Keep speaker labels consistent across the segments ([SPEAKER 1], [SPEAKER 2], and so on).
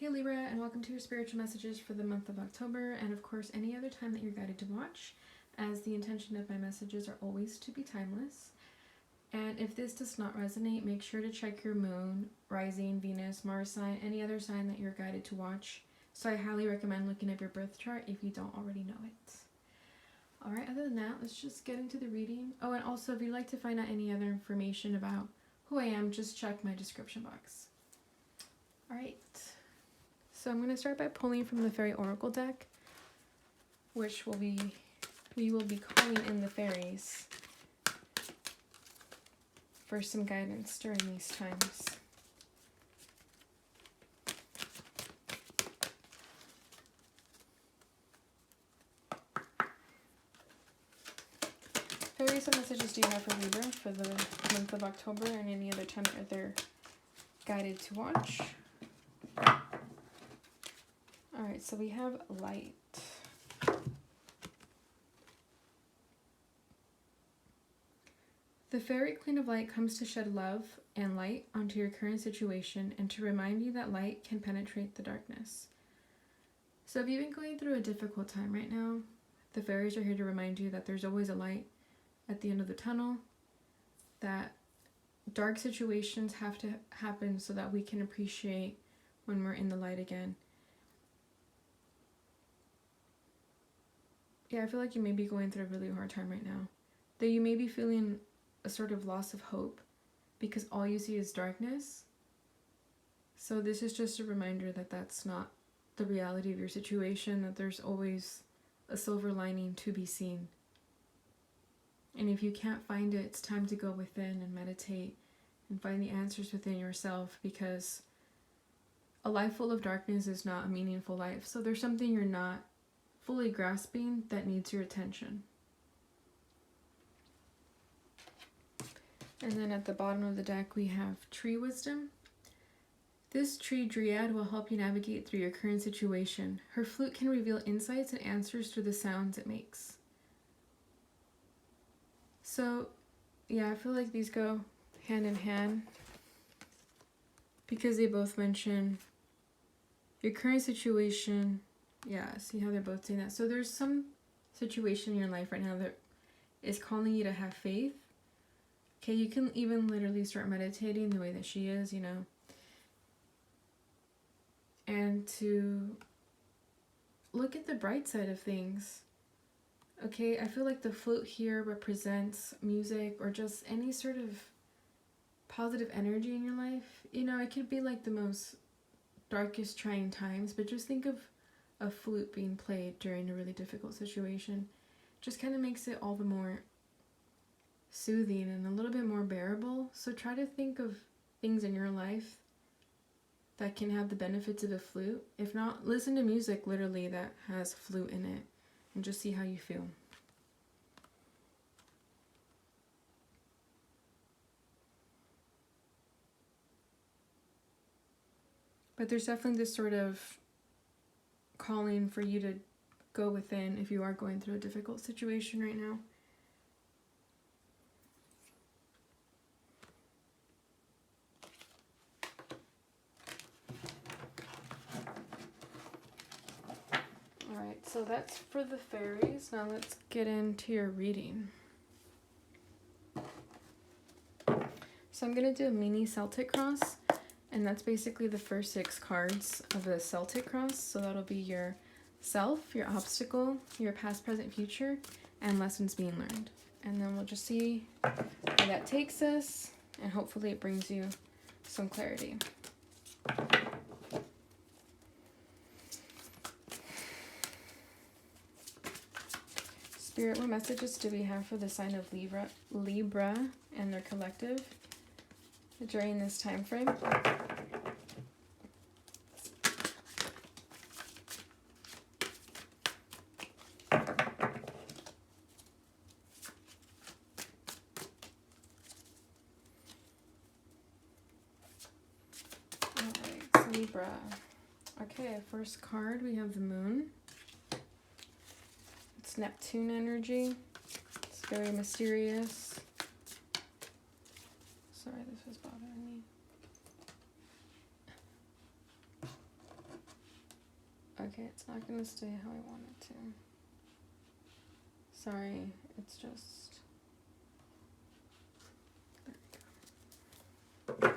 [SPEAKER 1] Hey Libra, and welcome to your spiritual messages for the month of October, and of course any other time that you're guided to watch, as the intention of my messages are always to be timeless. And if this does not resonate, make sure to check your moon, rising, Venus, Mars sign, any other sign that you're guided to watch. So I highly recommend looking at your birth chart if you don't already know it. Alright, other than that, let's just get into the reading. Oh, and also if you'd like to find out any other information about who I am, just check my description box. Alright. So I'm going to start by pulling from the Fairy Oracle deck, which we will be calling in the fairies for some guidance during these times. Fairies, what messages do you have for Libra for the month of October and any other time that they're guided to watch? Alright, so we have light. The Fairy Queen of Light comes to shed love and light onto your current situation and to remind you that light can penetrate the darkness. So if you've been going through a difficult time right now, the fairies are here to remind you that there's always a light at the end of the tunnel, that dark situations have to happen so that we can appreciate when we're in the light again. Yeah, I feel like you may be going through a really hard time right now. That you may be feeling a sort of loss of hope because all you see is darkness. So this is just a reminder that that's not the reality of your situation, that there's always a silver lining to be seen. And if you can't find it, it's time to go within and meditate and find the answers within yourself, because a life full of darkness is not a meaningful life. So there's something you're not fully grasping that needs your attention. And then at the bottom of the deck we have Tree Wisdom. This tree dryad will help you navigate through your current situation. Her flute can reveal insights and answers through the sounds it makes. So yeah, I feel like these go hand in hand because they both mention your current situation. Yeah, see how they're both saying that. So there's some situation in your life right now that is calling you to have faith. Okay, you can even literally start meditating the way that she is, you know. And to look at the bright side of things. Okay, I feel like the flute here represents music or just any sort of positive energy in your life. You know, it could be like the most darkest, trying times, but just think of a flute being played during a really difficult situation. Just kind of makes it all the more soothing and a little bit more bearable. So try to think of things in your life that can have the benefits of a flute. If not, listen to music literally that has flute in it and just see how you feel. But there's definitely this sort of calling for you to go within if you are going through a difficult situation right now. Alright, so that's for the fairies. Now let's get into your reading. So I'm going to do a mini Celtic cross, and that's basically the first 6 cards of the Celtic cross. So that'll be your self, your obstacle, your past, present, future, and lessons being learned. And then we'll just see where that takes us, and hopefully it brings you some clarity. Spirit, what messages do we have for the sign of Libra and their collective during this time frame? Alright, Libra. Okay, first card, we have the moon. It's Neptune energy. It's very mysterious. Sorry, this was bothering me. Okay, it's not gonna stay how I want it to. Sorry, it's just... There we go.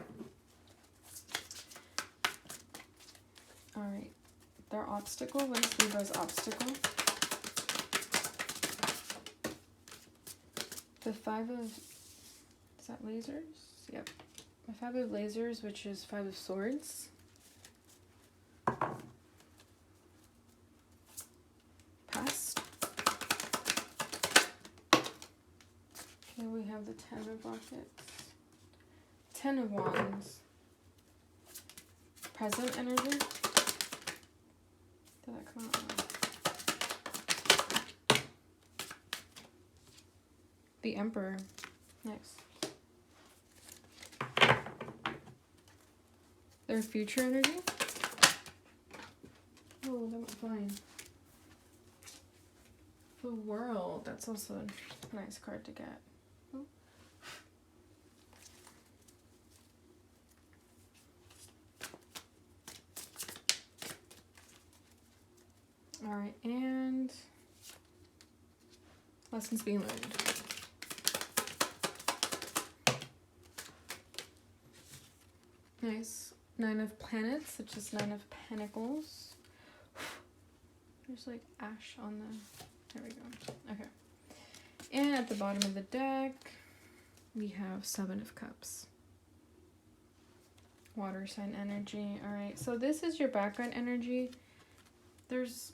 [SPEAKER 1] Alright, their obstacle. What is Libra's obstacle? The 5 of... Is that lasers? Yep. The 5 of lasers, which is 5 of swords. Past. Okay, we have the 10 of buckets. 10 of wands. Present energy. Did that come out? The Emperor. Nice. Their future energy. Oh, that went fine. The World. That's also a nice card to get. Oh. All right, and lessons being learned. Nice. 9 of planets, which is 9 of pentacles. There's like ash on the... There we go. Okay. And at the bottom of the deck, we have 7 of cups. Water sign energy. All right, so this is your background energy. There's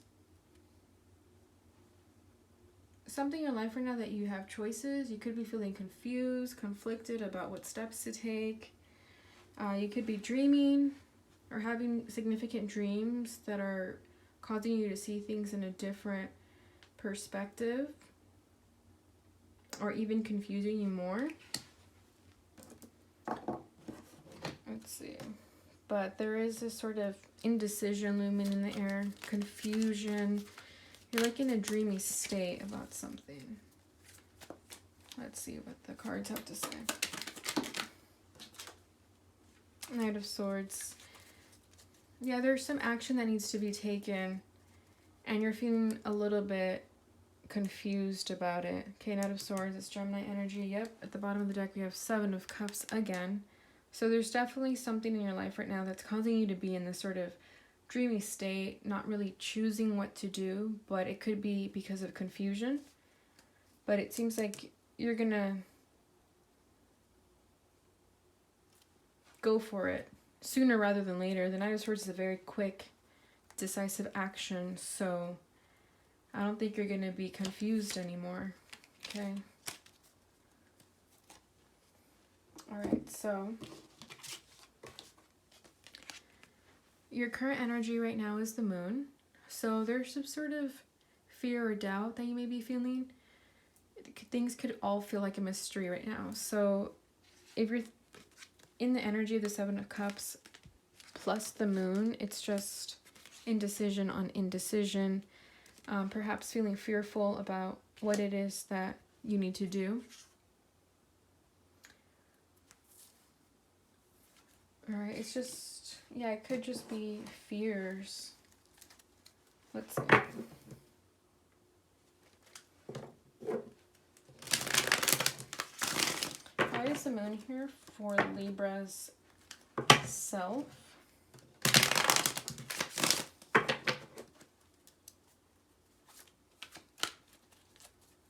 [SPEAKER 1] something in your life right now that you have choices. You could be feeling confused, conflicted about what steps to take. You could be dreaming or having significant dreams that are causing you to see things in a different perspective, or even confusing you more. Let's see. But there is this sort of indecision looming in the air, confusion. You're like in a dreamy state about something. Let's see what the cards have to say. Knight of Swords. Yeah, there's some action that needs to be taken, and you're feeling a little bit confused about it. Okay, Knight of Swords, it's Gemini energy. Yep, at the bottom of the deck we have 7 of Cups again. So there's definitely something in your life right now that's causing you to be in this sort of dreamy state, not really choosing what to do, but it could be because of confusion. But it seems like you're gonna go for it sooner rather than later. The Knight of Swords is a very quick, decisive action, so I don't think you're gonna be confused anymore. Okay. Alright, so your current energy right now is the Moon. So there's some sort of fear or doubt that you may be feeling. Things could all feel like a mystery right now. So if you're in the energy of the 7 of Cups plus the Moon, it's just indecision on indecision. Perhaps feeling fearful about what it is that you need to do. Alright, it's just, yeah, it could just be fears. Let's see. Why is the Moon here for Libra's self?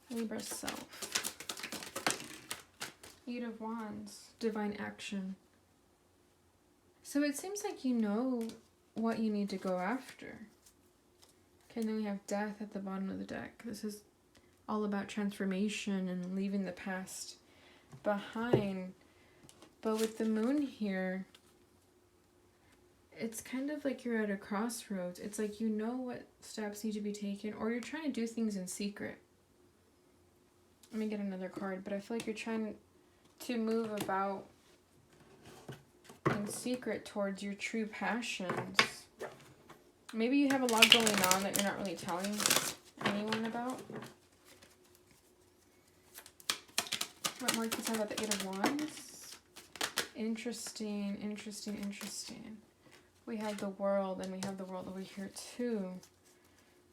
[SPEAKER 1] Libra's self. 8 of Wands, divine action. So it seems like you know what you need to go after. Okay, then we have Death at the bottom of the deck. This is all about transformation and leaving the past behind. But with the Moon here, it's kind of like you're at a crossroads. It's like you know what steps need to be taken, or you're trying to do things in secret. Let me get another card, but I feel like you're trying to move about in secret towards your true passions. Maybe you have a lot going on that you're not really telling anyone about. What more can you tell about the 8 of Wands? Interesting, interesting, interesting. We have the World, and we have the World over here too.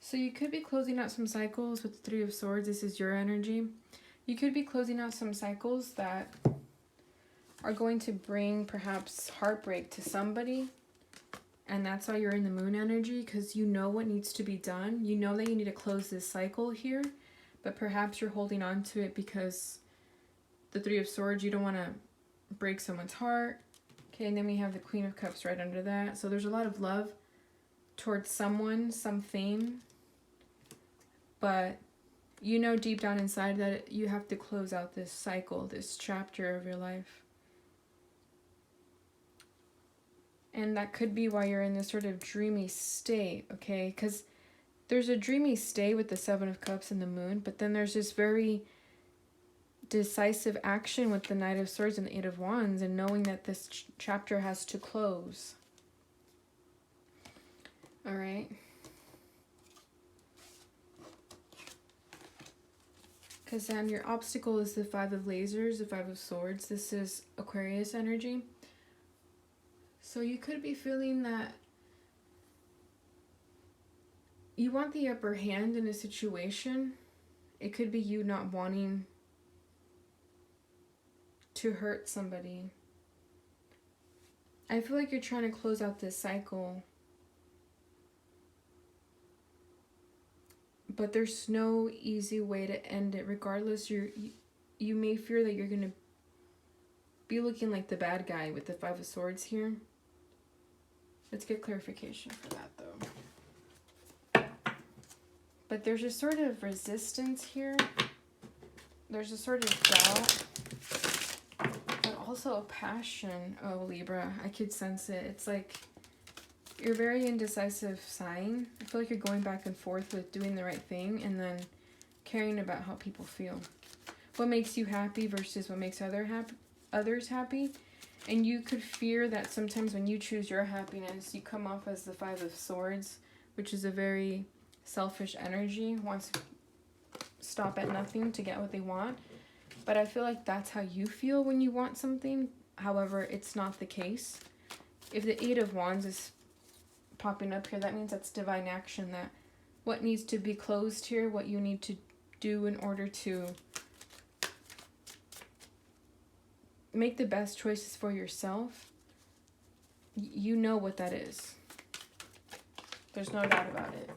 [SPEAKER 1] So you could be closing out some cycles with the Three of Swords. This is your energy. You could be closing out some cycles that are going to bring perhaps heartbreak to somebody. And that's why you're in the Moon energy, because you know what needs to be done. You know that you need to close this cycle here, but perhaps you're holding on to it because the Three of Swords, you don't want to break someone's heart. Okay, and then we have the Queen of Cups right under that. So there's a lot of love towards someone, something, but you know deep down inside that you have to close out this cycle, this chapter of your life. And that could be why you're in this sort of dreamy state, okay? Because there's a dreamy state with the Seven of Cups and the Moon, but then there's this very decisive action with the Knight of Swords and the Eight of Wands, and knowing that this chapter has to close. All right. Because then your obstacle is the Five of Lasers, the Five of Swords. This is Aquarius energy. So you could be feeling that you want the upper hand in a situation. It could be you not wanting to hurt somebody. I feel like you're trying to close out this cycle, but there's no easy way to end it. Regardless, you may fear that you're going to be looking like the bad guy with the Five of Swords here. Let's get clarification for that, though. But there's a sort of resistance here. There's a sort of doubt, but also a passion. Oh, Libra, I could sense it. It's like you're a very indecisive sign. I feel like you're going back and forth with doing the right thing and then caring about how people feel. What makes you happy versus what makes others happy. And you could fear that sometimes when you choose your happiness, you come off as the Five of Swords, which is a very selfish energy, wants to stop at nothing to get what they want. But I feel like that's how you feel when you want something. However, it's not the case. If the Eight of Wands is popping up here, that means that's divine action, that what needs to be closed here, what you need to do in order to make the best choices for yourself. You know what that is. There's no doubt about it.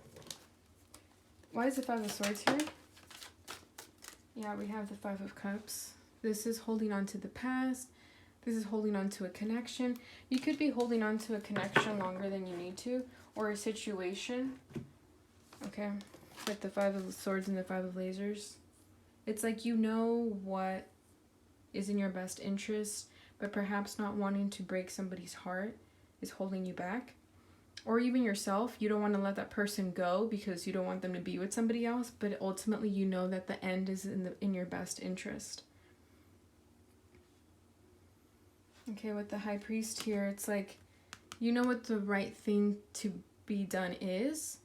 [SPEAKER 1] Why is the Five of Swords here? Yeah, we have the Five of Cups. This is holding on to the past. This is holding on to a connection. You could be holding on to a connection longer than you need to, or a situation. Okay, with the Five of Swords and the Five of Lasers. It's like you know what is in your best interest, but perhaps not wanting to break somebody's heart is holding you back. Or even yourself, you don't want to let that person go because you don't want them to be with somebody else, but ultimately you know that the end is in your best interest. Okay, with the High Priest here, it's like you know what the right thing to be done is,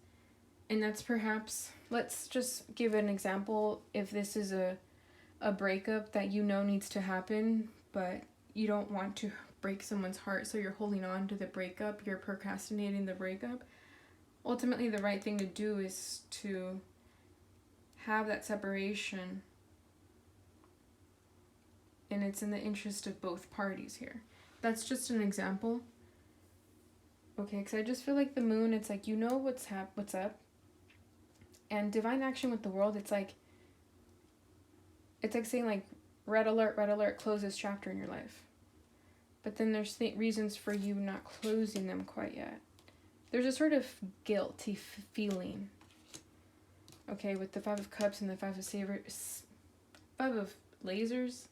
[SPEAKER 1] and that's perhaps, let's just give an example. If this is a breakup that you know needs to happen, but you don't want to break someone's heart, so you're holding on to the breakup, you're procrastinating the breakup. Ultimately, the right thing to do is to have that separation, and it's in the interest of both parties here. That's just an example. Okay, because I just feel like the Moon, it's like you know what's up, and divine action with the World, it's like saying like red alert, close this chapter in your life. But then there's reasons for you not closing them quite yet. There's a sort of guilty feeling. Okay, with the Five of Cups and the Five of Lasers.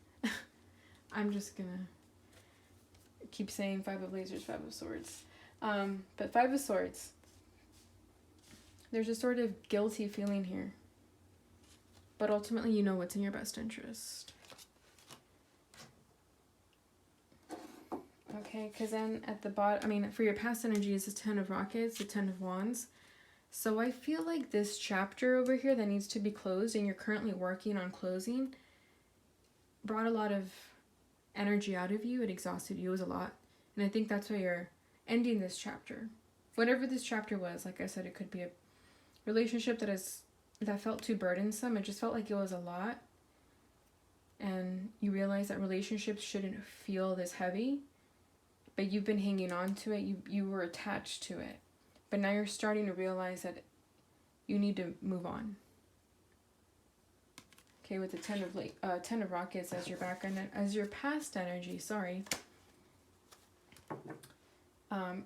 [SPEAKER 1] I'm just gonna keep saying Five of Lasers, Five of Swords. But Five of Swords. There's a sort of guilty feeling here. But ultimately, you know what's in your best interest. Okay, because then at the bottom, I mean, for your past energy is the Ten of Rockets, the Ten of Wands. So I feel like this chapter over here that needs to be closed and you're currently working on closing brought a lot of energy out of you. It exhausted you. It was a lot. And I think that's why your ending this chapter. Whatever this chapter was, like I said, it could be a relationship that felt too burdensome. It just felt like it was a lot. And you realize that relationships shouldn't feel this heavy. But you've been hanging on to it. You were attached to it. But now you're starting to realize that you need to move on. Okay, with the Ten of Rockets as your background, as your past energy, sorry.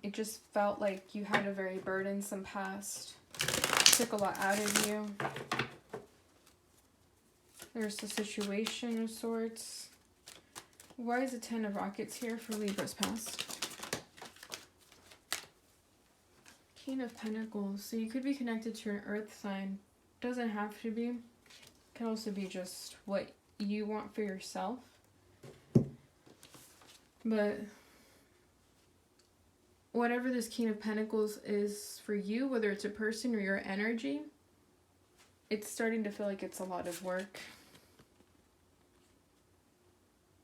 [SPEAKER 1] It just felt like you had a very burdensome past. Took a lot out of you. There's a situation of sorts. Why is the Ten of Rockets here for Libra's past? King of Pentacles. So you could be connected to an earth sign. Doesn't have to be. Can also be just what you want for yourself. But whatever this King of Pentacles is for you, whether it's a person or your energy, it's starting to feel like it's a lot of work.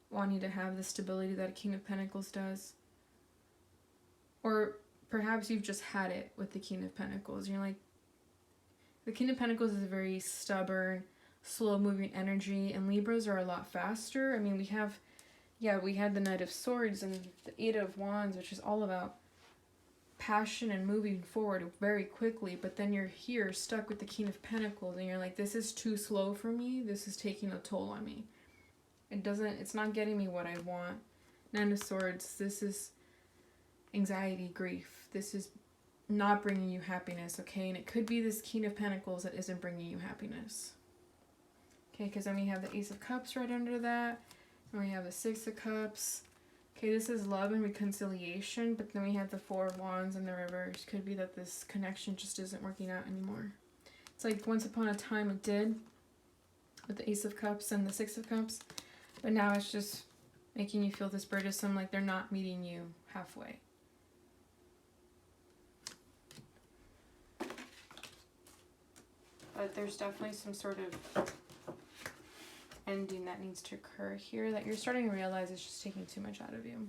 [SPEAKER 1] Wanting to have the stability that a King of Pentacles does. Or perhaps you've just had it with the King of Pentacles. You're like, the King of Pentacles is a very stubborn, slow-moving energy, and Libras are a lot faster. I mean, we had the Knight of Swords and the Eight of Wands, which is all about passion and moving forward very quickly, but then you're here stuck with the King of Pentacles, and you're like, this is too slow for me. This is taking a toll on me. It's not getting me what I want. Nine of Swords, this is anxiety, grief. This is not bringing you happiness, okay? And it could be this King of Pentacles that isn't bringing you happiness. Okay, because then we have the Ace of Cups right under that. And we have the Six of Cups. Okay, this is love and reconciliation, but then we have the Four of Wands in the reverse. Could be that this connection just isn't working out anymore. It's like once upon a time it did with the Ace of Cups and the Six of Cups. But now it's just making you feel this burdensome, like they're not meeting you halfway. But there's definitely some sort of ending that needs to occur here that you're starting to realize is just taking too much out of you.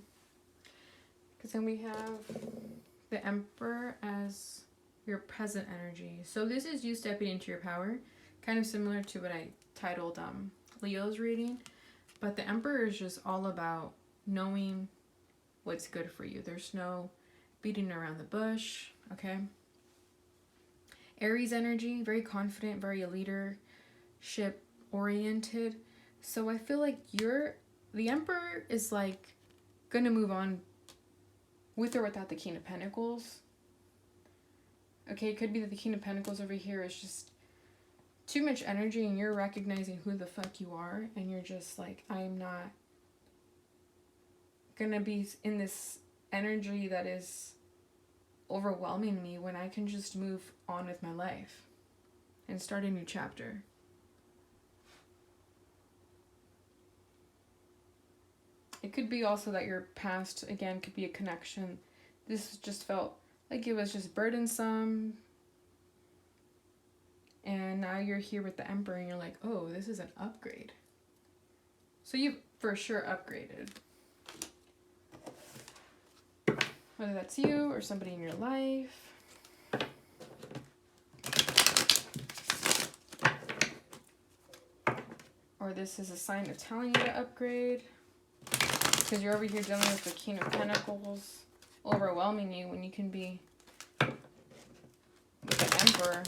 [SPEAKER 1] Because then we have the Emperor as your present energy. So this is you stepping into your power, kind of similar to what I titled Leo's reading. But the Emperor is just all about knowing what's good for you. There's no beating around the bush, okay? Aries energy, very confident, very leadership oriented. So I feel like the Emperor is like gonna move on with or without the King of Pentacles. Okay, it could be that the King of Pentacles over here is just too much energy and you're recognizing who the fuck you are, and you're just like, I'm not gonna be in this energy that is overwhelming me when I can just move on with my life and start a new chapter. It could be also that your past, again, could be a connection. This just felt like it was just burdensome. And now you're here with the Emperor and you're like, oh, this is an upgrade. So you've for sure upgraded. Whether that's you or somebody in your life. Or this is a sign of telling you to upgrade. Because you're over here dealing with the King of Pentacles overwhelming you when you can be with the Emperor.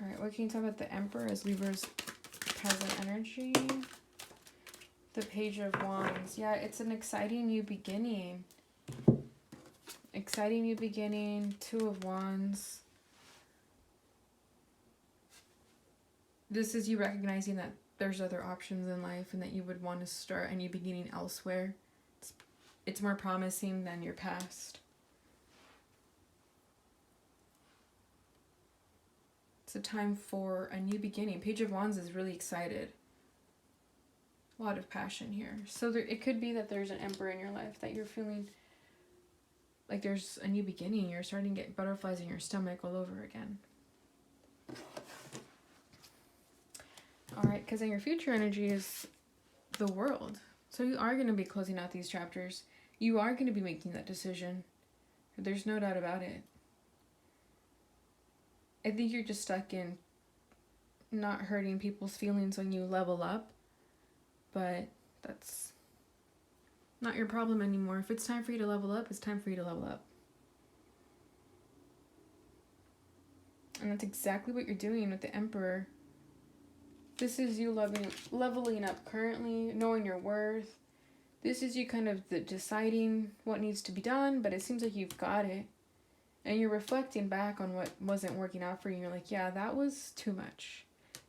[SPEAKER 1] Alright, what can you tell about the Emperor as Libra's present energy? The Page of Wands. Yeah, it's an exciting new beginning. Exciting new beginning. Two of Wands. This is you recognizing that there's other options in life and that you would want to start a new beginning elsewhere. It's more promising than your past. It's a time for a new beginning. Page of Wands is really excited. A lot of passion here. So it could be that there's an Emperor in your life that you're feeling like there's a new beginning. You're starting to get butterflies in your stomach all over again. Alright, because then your future energy is the World. So you are going to be closing out these chapters. You are going to be making that decision. There's no doubt about it. I think you're just stuck in not hurting people's feelings when you level up, but that's not your problem anymore. If it's time for you to level up, it's time for you to level up. And that's exactly what you're doing with the Emperor. This is you leveling up currently, knowing your worth. This is you kind of deciding what needs to be done, but it seems like you've got it. And you're reflecting back on what wasn't working out for you. You're like, yeah, that was too much.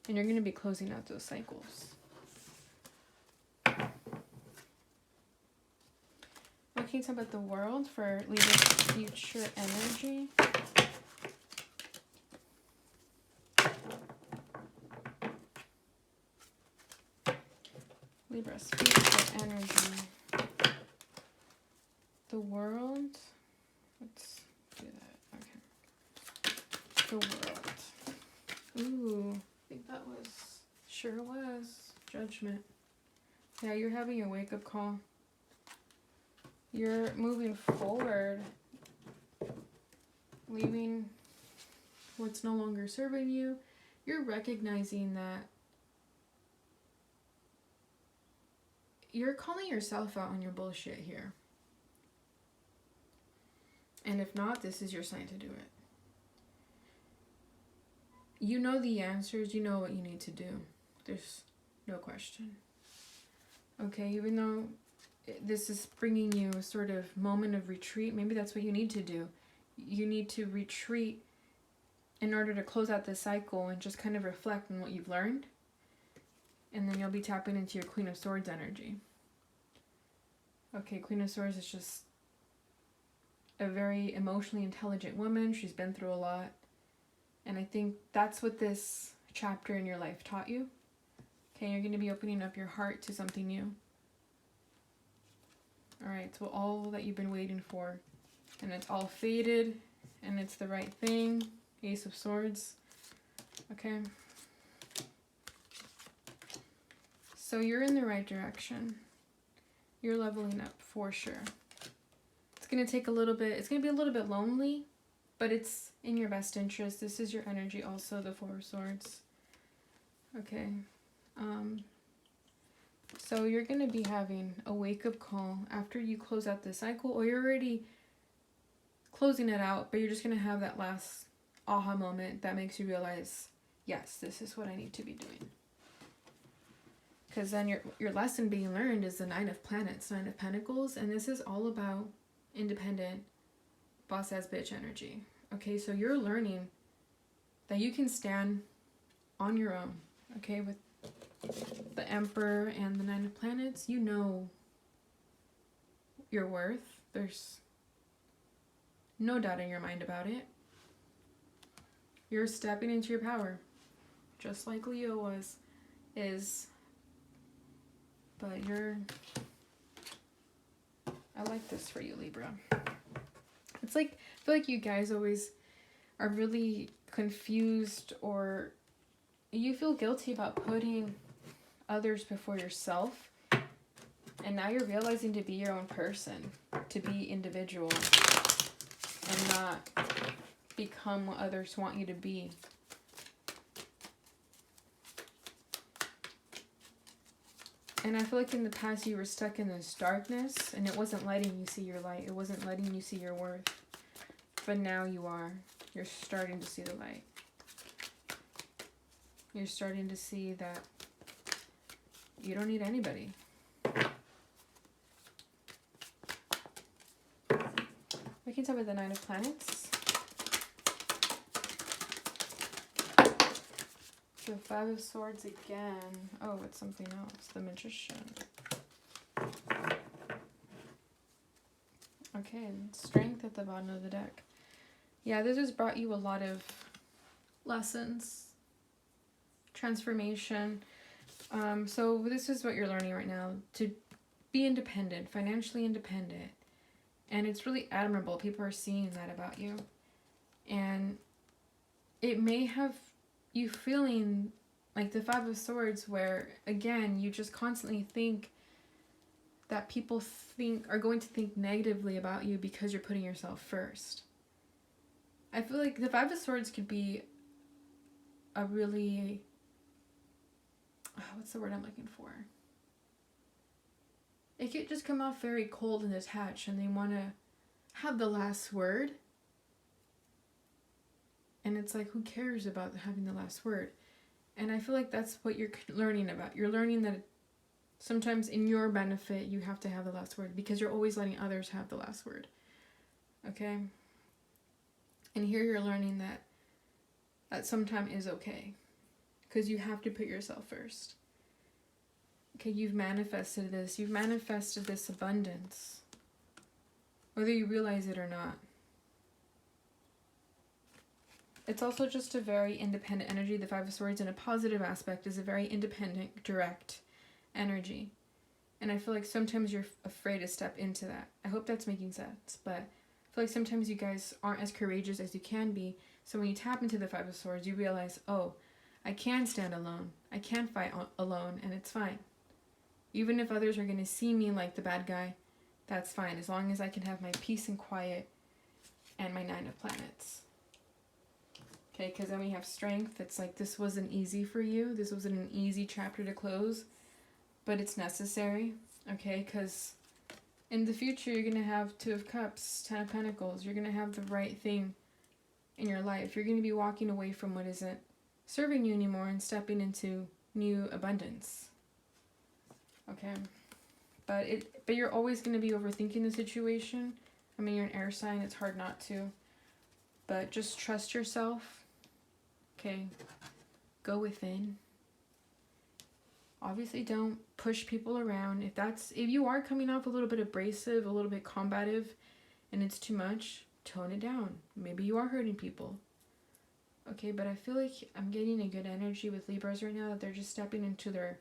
[SPEAKER 1] And you're going to be closing out those cycles. What can you tell about the world for Libra's future energy? Libra's future energy. The world. Let's do that. Okay. The world. Ooh, I think that was, sure was, Judgment. Yeah, you're having a wake-up call. You're moving forward, leaving what's no longer serving you. You're recognizing that you're calling yourself out on your bullshit here. And if not, this is your sign to do it. You know the answers, you know what you need to do. There's no question. Okay, even though this is bringing you a sort of moment of retreat, maybe that's what you need to do. You need to retreat in order to close out this cycle and just kind of reflect on what you've learned. And then you'll be tapping into your Queen of Swords energy. Okay, Queen of Swords is just a very emotionally intelligent woman. She's been through a lot. And I think that's what this chapter in your life taught you. Okay, you're going to be opening up your heart to something new. Alright, so all that you've been waiting for. And it's all faded. And it's the right thing. Ace of Swords. Okay. So you're in the right direction. You're leveling up for sure. It's going to take a little bit, it's going to be a little bit lonely, but it's in your best interest. This is your energy also, the Four of Swords. Okay. So you're going to be having a wake-up call after you close out this cycle, or you're already closing it out, but you're just going to have that last aha moment that makes you realize, yes, this is what I need to be doing. Because then your lesson being learned is the Nine of Planets, Nine of Pentacles, and this is all about independent, boss-ass bitch energy. Okay, so you're learning that you can stand on your own, okay, with the Emperor and the Nine of Planets. You know your worth. There's no doubt in your mind about it. You're stepping into your power, just like Leo is. But I like this for you, Libra. It's like, I feel like you guys always are really confused, or you feel guilty about putting others before yourself. And now you're realizing to be your own person, to be individual, and not become what others want you to be. And I feel like in the past you were stuck in this darkness and it wasn't letting you see your light. It wasn't letting you see your worth. But now you are. You're starting to see the light. You're starting to see that you don't need anybody. We can talk about the Nine of Planets. The Five of Swords again. Oh, it's something else. The Magician. Okay, Strength at the bottom of the deck. Yeah, this has brought you a lot of lessons. Transformation. So this is what you're learning right now. To be independent, financially independent. And it's really admirable. People are seeing that about you. And it may have you feeling like the Five of Swords, where again you just constantly think that people are going to think negatively about you because you're putting yourself first. I feel like the Five of Swords could be a really, what's the word I'm looking for? It could just come off very cold and detached, and they want to have the last word. And it's like, who cares about having the last word? And I feel like that's what you're learning about. You're learning that sometimes in your benefit, you have to have the last word because you're always letting others have the last word. Okay? And here you're learning that sometimes is okay because you have to put yourself first. Okay, you've manifested this. You've manifested this abundance, whether you realize it or not. It's also just a very independent energy. The Five of Swords in a positive aspect is a very independent, direct energy. And I feel like sometimes you're afraid to step into that. I hope that's making sense. But I feel like sometimes you guys aren't as courageous as you can be. So when you tap into the Five of Swords, you realize, oh, I can stand alone. I can fight alone, and it's fine. Even if others are going to see me like the bad guy, that's fine. As long as I can have my peace and quiet and my 9 of planets. Okay, because then we have strength. It's like this wasn't easy for you. This wasn't an easy chapter to close, but it's necessary. Okay, because in the future you're going to have 2 of Cups, 10 of Pentacles. You're going to have the right thing in your life. You're going to be walking away from what isn't serving you anymore and stepping into new abundance. Okay, but you're always going to be overthinking the situation. I mean, you're an air sign. It's hard not to. But just trust yourself. Okay, go within. Obviously, don't push people around. If you are coming off a little bit abrasive, a little bit combative, and it's too much, tone it down. Maybe you are hurting people. Okay, but I feel like I'm getting a good energy with Libras right now, that they're just stepping into their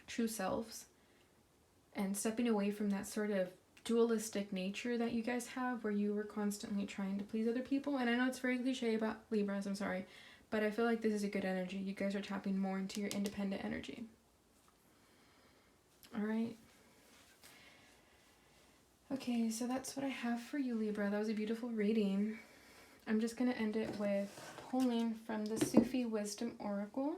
[SPEAKER 1] true selves and stepping away from that sort of dualistic nature that you guys have, where you were constantly trying to please other people. And I know it's very cliche about Libras, I'm sorry, but I feel like this is a good energy. You guys are tapping more into your independent energy. All right. Okay, so that's what I have for you, Libra. That was a beautiful reading. I'm just going to end it with pulling from the Sufi Wisdom Oracle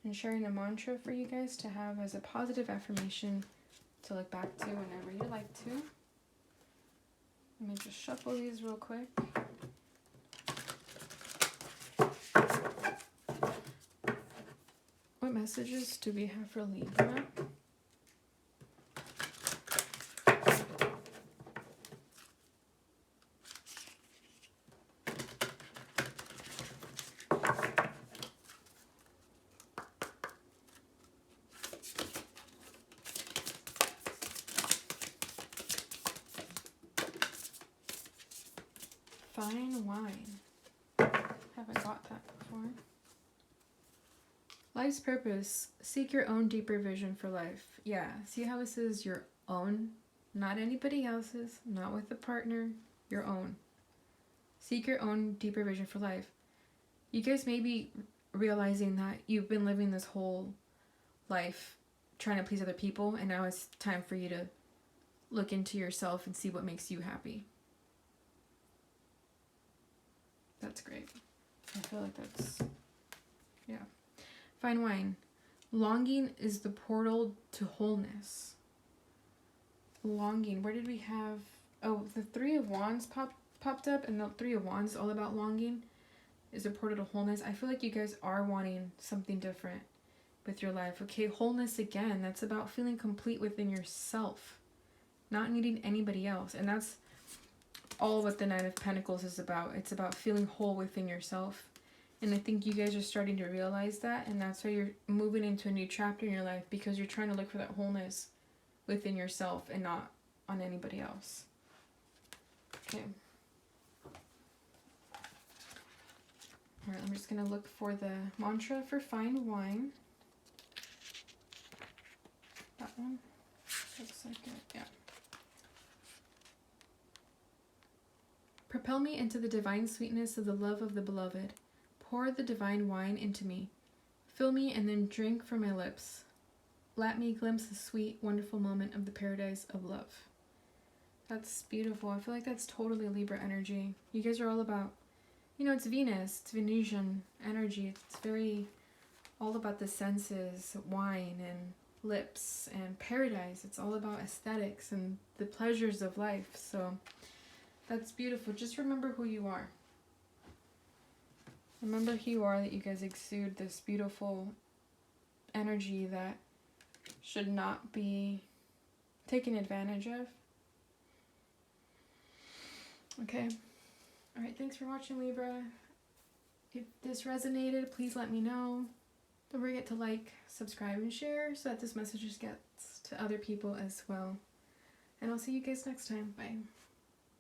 [SPEAKER 1] and sharing a mantra for you guys to have as a positive affirmation to look back to whenever you like to. Let me just shuffle these real quick. What messages do we have for Libra? Fine wine. Haven't got that before. Life's purpose. Seek your own deeper vision for life. Yeah, see how this is your own? Not anybody else's, not with a partner, your own. Seek your own deeper vision for life. You guys may be realizing that you've been living this whole life trying to please other people, and now it's time for you to look into yourself and see what makes you happy. That's great. I feel like that's, yeah. Fine wine. Longing is the portal to wholeness. Longing. Where did we have? Oh, the 3 of Wands popped up, and the 3 of Wands is all about longing. Is a portal to wholeness. I feel like you guys are wanting something different with your life. Okay, wholeness again. That's about feeling complete within yourself, not needing anybody else. And that's all what the 9 of Pentacles is about. It's about feeling whole within yourself. And I think you guys are starting to realize that, and that's why you're moving into a new chapter in your life, because you're trying to look for that wholeness within yourself and not on anybody else. Okay. Alright, I'm just going to look for the mantra for fine wine. That one. Looks like it. Yeah. Propel me into the divine sweetness of the love of the beloved. Pour the divine wine into me. Fill me and then drink from my lips. let me glimpse the sweet, wonderful moment of the paradise of love. That's beautiful. I feel like that's totally Libra energy. You guys are all about, you know, it's Venus, it's Venusian energy. It's very all about the senses, wine and lips and paradise. It's all about aesthetics and the pleasures of life. So that's beautiful. Just remember who you are. Remember who you are, that you guys exude this beautiful energy that should not be taken advantage of. Okay. Alright, thanks for watching, Libra. If this resonated, please let me know. Don't forget to like, subscribe, and share so that this message gets to other people as well. And I'll see you guys next time. Bye.